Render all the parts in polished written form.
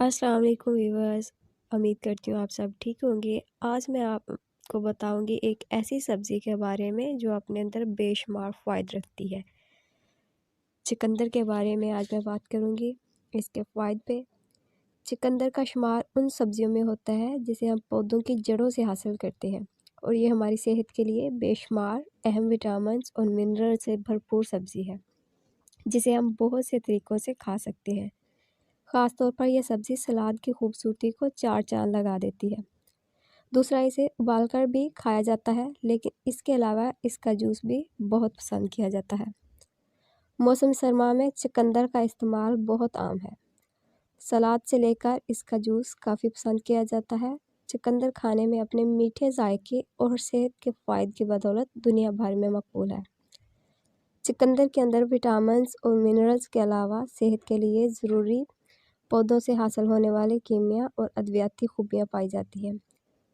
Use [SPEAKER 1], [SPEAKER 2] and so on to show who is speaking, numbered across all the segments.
[SPEAKER 1] अस्सलाम वालेकुम व्यूअर्स। उम्मीद करती हूँ आप सब ठीक होंगे। आज मैं आपको बताऊंगी एक ऐसी सब्ज़ी के बारे में जो अपने अंदर बेशुमार फ़ायदे रखती है। चुकंदर के बारे में आज मैं बात करूंगी, इसके फ़ायदे पे। चुकंदर का शुमार उन सब्ज़ियों में होता है जिसे हम पौधों की जड़ों से हासिल करते हैं, और ये हमारी सेहत के लिए बेशुमार अहम विटामिन और मिनरल से भरपूर सब्ज़ी है, जिसे हम बहुत से तरीक़ों से खा सकते हैं। ख़ास तौर पर यह सब्ज़ी सलाद की खूबसूरती को चार चाँद लगा देती है। दूसरा, इसे उबालकर भी खाया जाता है, लेकिन इसके अलावा इसका जूस भी बहुत पसंद किया जाता है। मौसम सरमा में चुकंदर का इस्तेमाल बहुत आम है। सलाद से लेकर इसका जूस काफ़ी पसंद किया जाता है। चुकंदर खाने में अपने मीठे जायके और सेहत के फ़ायदे की बदौलत दुनिया भर में मकबूल है। चुकंदर के अंदर विटामिन्स और मिनरल्स के अलावा सेहत के लिए ज़रूरी पौधों से हासिल होने वाले कीमिया और अद्वियाती खूबियाँ पाई जाती हैं,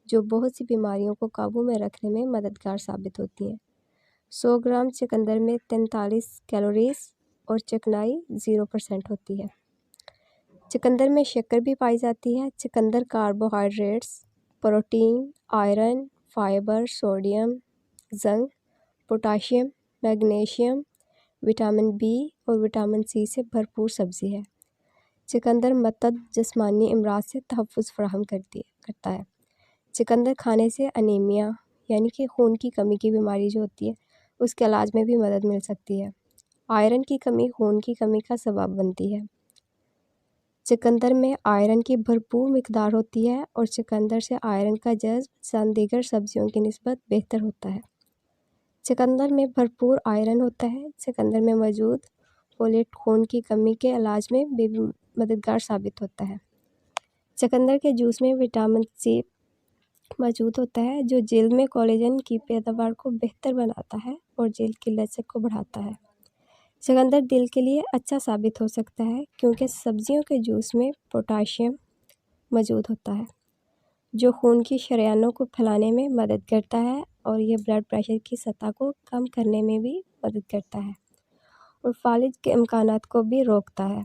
[SPEAKER 1] जो बहुत सी बीमारियों को काबू में रखने में मददगार साबित होती हैं। 100 ग्राम चुकंदर में 43 कैलोरीज और चिकनाई 0% होती है। चुकंदर में शक्कर भी पाई जाती है। चुकंदर carbohydrates, protein, iron, fibre, sodium, zinc, potassium, magnesium, vitamin B और विटामिन सी से भरपूर सब्ज़ी है। चुकंदर मतद जिस्मानी अमराज से तहफ़्फ़ुज़ फराहम करता है। चुकंदर खाने से अनीमिया यानी कि खून की कमी की बीमारी जो होती है, उसके इलाज में भी मदद मिल सकती है। आयरन की कमी खून की कमी का सबब बनती है। चुकंदर में आयरन की भरपूर मिकदार होती है और चुकंदर से आयरन का जज़्ब चंद दीगर सब्जियों की निस्बत बेहतर होता है। चुकंदर में भरपूर आयरन होता है। चुकंदर में मौजूद फोलेट खून की कमी के इलाज में भी मददगार साबित होता है। चुकंदर के जूस में विटामिन सी मौजूद होता है, जो जल्द में कोलेजन की पैदावार को बेहतर बनाता है और जल्द की लचक को बढ़ाता है। चुकंदर दिल के लिए अच्छा साबित हो सकता है, क्योंकि सब्जियों के जूस में पोटाशियम मौजूद होता है, जो खून की शरेयानों को फैलाने में मदद करता है, और यह ब्लड प्रेशर की सतह को कम करने में भी मदद करता है और फालिज के इम्कानात को भी रोकता है।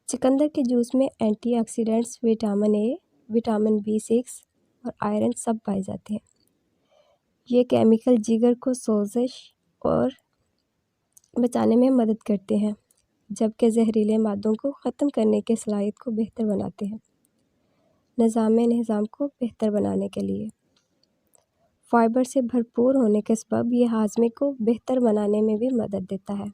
[SPEAKER 1] चुकंदर के जूस में antioxidants, vitamin A, vitamin B6 और आयरन सब पाए जाते हैं। ये केमिकल जिगर को सोजिश और बचाने में मदद करते हैं, जबकि जहरीले मादों को ख़त्म करने की सलाहियत को बेहतर बनाते हैं। निज़ाम को बेहतर बनाने के लिए फाइबर से भरपूर होने के सबब ये हाजमे को बेहतर बनाने में भी मदद देता है।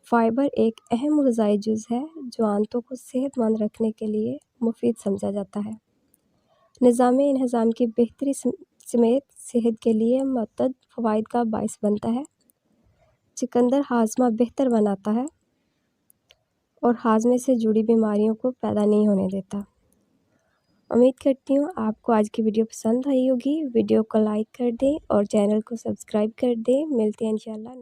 [SPEAKER 1] फाइबर एक अहम ग़िज़ाई जुज़ है जो आंतों को सेहतमंद रखने के लिए मुफीद समझा जाता है। निज़ाम की बेहतरी समेत सेहत के लिए मतद फ़वाइद का बाइस बनता है। चुकंदर हाजमा बेहतर बनाता है और हाजमे से जुड़ी बीमारियों को पैदा नहीं होने देता। उम्मीद करती हूँ आपको आज की वीडियो पसंद आई होगी। वीडियो को लाइक कर दें और चैनल को सब्सक्राइब कर दें। मिलते हैं इंशाल्लाह।